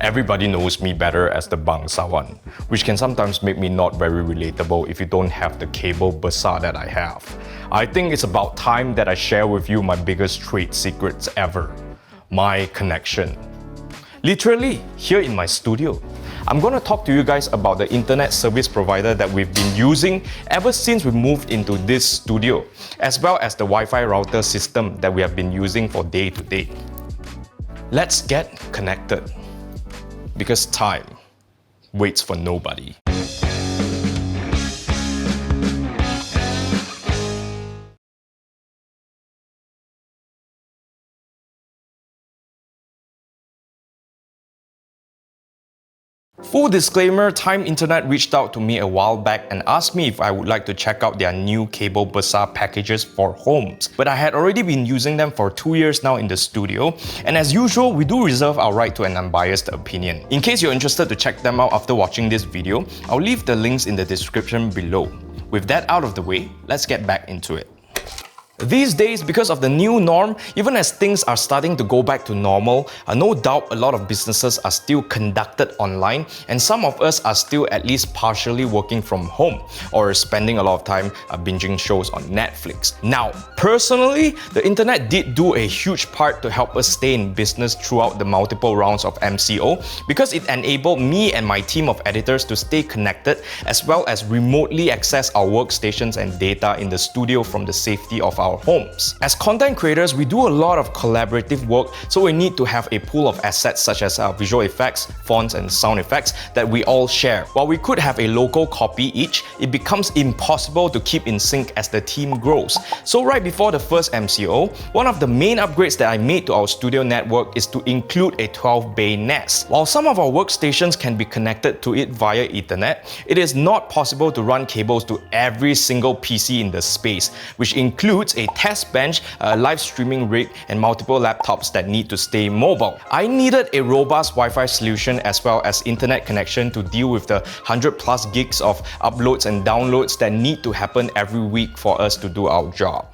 Everybody knows me better as the bangsawan, which can sometimes make me not very relatable if you don't have the Kabel Besar that I have. I think it's about time that I share with you my biggest trade secrets ever. My connection. Literally, here in my studio. I'm going to talk to you guys about the internet service provider that we've been using ever since we moved into this studio, as well as the Wi-Fi router system that we have been using for day to day. Let's get connected. Because time waits for nobody. Full disclaimer, Time Internet reached out to me a while back and asked me if I would like to check out their new Kabel Besar packages for homes. But I had already been using them for 2 years now in the studio, and as usual, we do reserve our right to an unbiased opinion. In case you're interested to check them out after watching this video, I'll leave the links in the description below. With that out of the way, let's get back into it. These days, because of the new norm, even as things are starting to go back to normal, no doubt a lot of businesses are still conducted online, and some of us are still at least partially working from home or spending a lot of time binging shows on Netflix. Now, personally, the internet did do a huge part to help us stay in business throughout the multiple rounds of MCO because it enabled me and my team of editors to stay connected as well as remotely access our workstations and data in the studio from the safety of our homes. As content creators, we do a lot of collaborative work, so we need to have a pool of assets such as visual effects, fonts, and sound effects that we all share. While we could have a local copy each, it becomes impossible to keep in sync as the team grows. So right before the first MCO, one of the main upgrades that I made to our studio network is to include a 12-bay nest. While some of our workstations can be connected to it via Ethernet, it is not possible to run cables to every single PC in the space, which includes a test bench, a live streaming rig, and multiple laptops that need to stay mobile. I needed a robust Wi-Fi solution as well as internet connection to deal with the 100 plus gigs of uploads and downloads that need to happen every week for us to do our job.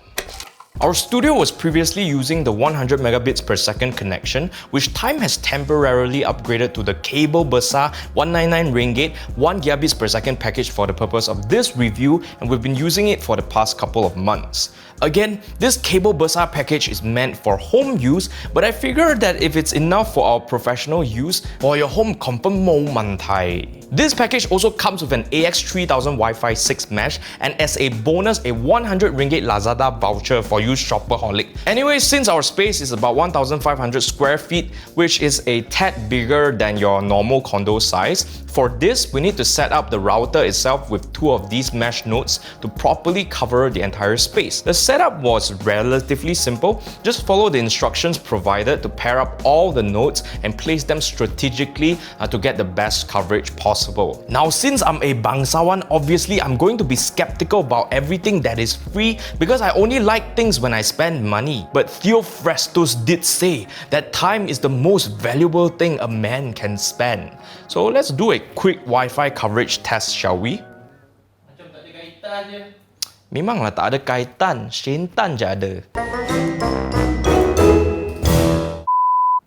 Our studio was previously using the 100 megabits per second connection, which Time has temporarily upgraded to the Kabel Besar 199 ringgit 1 gigabits per second package for the purpose of this review, and we've been using it for the past couple of months. Again, this Kabel Besar package is meant for home use, but I figured that if it's enough for our professional use, for your home confirm mo manthai. This package also comes with an AX3000 Wi-Fi 6 mesh, and as a bonus, a 100 ringgit Lazada voucher for you shopaholic. Anyway, since our space is about 1,500 square feet, which is a tad bigger than your normal condo size, for this, we need to set up the router itself with 2 of these mesh nodes to properly cover the entire space. The setup was relatively simple. Just follow the instructions provided to pair up all the nodes and place them strategically to get the best coverage possible. Now, since I'm a bangsawan, obviously I'm going to be skeptical about everything that is free because I only like things when I spend money. But Theophrastus did say that time is the most valuable thing a man can spend. So let's do a quick Wi-Fi coverage test, shall we? Macam tak ada kaitan je. Memanglah tak ada kaitan, syaitan je ada.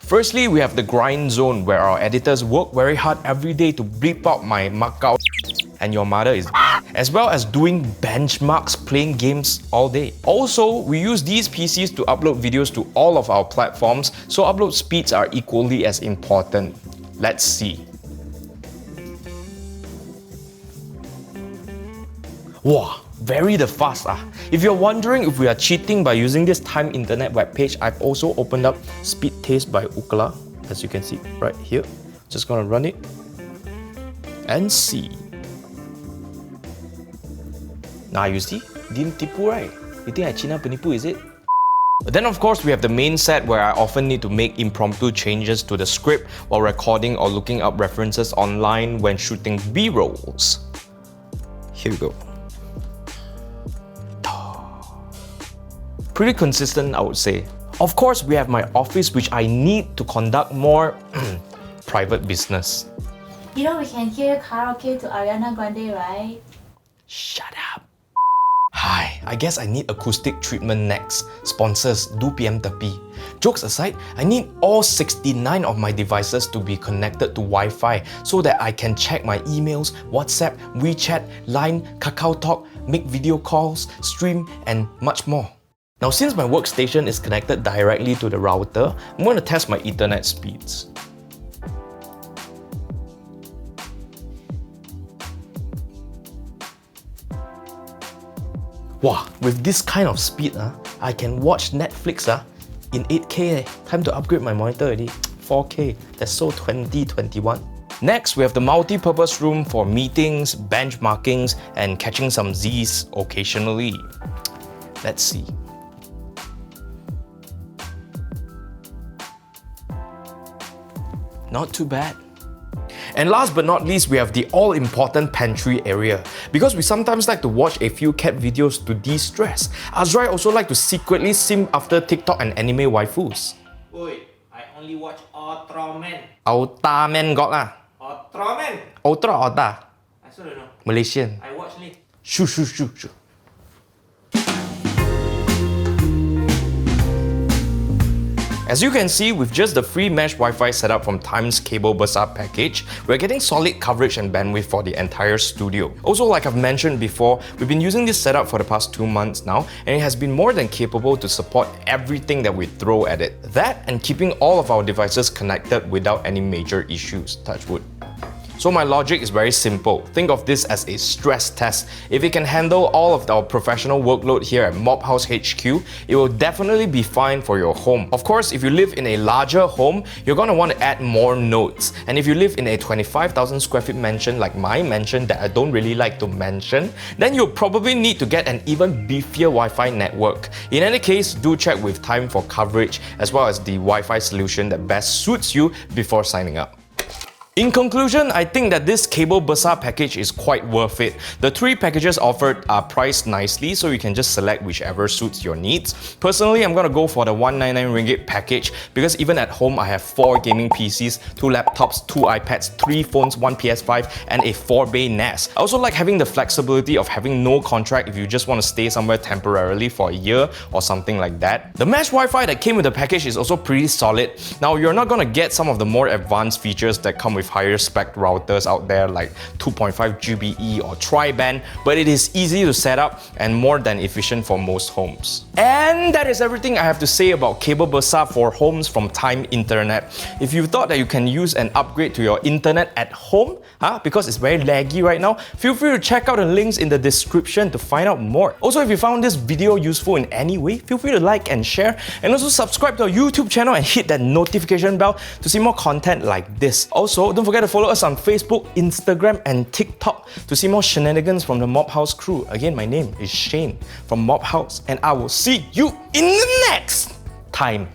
Firstly, we have the grind zone where our editors work very hard every day to bleep out my Macau and your mother is as well as doing benchmarks playing games all day. Also, we use these PCs to upload videos to all of our platforms, so upload speeds are equally as important. Let's see. Wow, very fast. If you're wondering if we are cheating by using this Time Internet webpage, I've also opened up Speed Taste by Ookla, as you can see right here. Just gonna run it and see. Now you see, didn't tipu, right? You think I China penipu, is it? But then of course we have the main set where I often need to make impromptu changes to the script while recording or looking up references online when shooting B-rolls. Here we go. Pretty consistent, I would say. Of course, we have my office, which I need to conduct more private business. You know we can hear karaoke to Ariana Grande, right? Shut up. Hi, I guess I need acoustic treatment next. Sponsors, do PM tepi. Jokes aside, I need all 69 of my devices to be connected to Wi-Fi so that I can check my emails, WhatsApp, WeChat, Line, KakaoTalk, make video calls, stream, and much more. Now, since my workstation is connected directly to the router, I'm going to test my Ethernet speeds. Wow, with this kind of speed, I can watch Netflix in 8K. Time to upgrade my monitor already. 4K. That's so 2021. Next, we have the multi-purpose room for meetings, benchmarkings, and catching some Z's occasionally. Let's see. Not too bad. And last but not least, we have the all-important pantry area. Because we sometimes like to watch a few cat videos to de-stress. Azrai also like to secretly simp after TikTok and anime waifus. Oi, I only watch Ultraman. Ultraman got lah. Ultraman? Ultra Ultra. I also don't know. Malaysian. I watch ni. Shoo shoo shoo shoo. As you can see, with just the free mesh Wi-Fi setup from Time's Kabel Besar package, we're getting solid coverage and bandwidth for the entire studio. Also, like I've mentioned before, we've been using this setup for the past 2 months now, and it has been more than capable to support everything that we throw at it. That and keeping all of our devices connected without any major issues, touch wood. So my logic is very simple. Think of this as a stress test. If it can handle all of our professional workload here at Mobhouse HQ, it will definitely be fine for your home. Of course, if you live in a larger home, you're gonna want to add more nodes. And if you live in a 25,000 square feet mansion like my mansion that I don't really like to mention, then you'll probably need to get an even beefier Wi-Fi network. In any case, do check with Time for coverage as well as the Wi-Fi solution that best suits you before signing up. In conclusion, I think that this Kabel Besar package is quite worth it. The 3 packages offered are priced nicely, so you can just select whichever suits your needs. Personally, I'm gonna go for the 199 ringgit package because even at home, I have 4 gaming PCs, 2 laptops, 2 iPads, 3 phones, 1 PS5, and a 4-bay NAS. I also like having the flexibility of having no contract if you just want to stay somewhere temporarily for a year or something like that. The mesh Wi-Fi that came with the package is also pretty solid. Now, you're not gonna get some of the more advanced features that come with higher spec routers out there like 2.5 GBE or tri-band, but it is easy to set up and more than efficient for most homes. And that is everything I have to say about Kabel Besar for homes from Time Internet. If you thought that you can use an upgrade to your internet at home, because it's very laggy right now, feel free to check out the links in the description to find out more. Also, if you found this video useful in any way, feel free to like and share, and also subscribe to our YouTube channel and hit that notification bell to see more content like this. Also, don't forget to follow us on Facebook, Instagram, and TikTok to see more shenanigans from the Mobhouse crew. Again, my name is Shane from Mobhouse, and I will see you in the next time.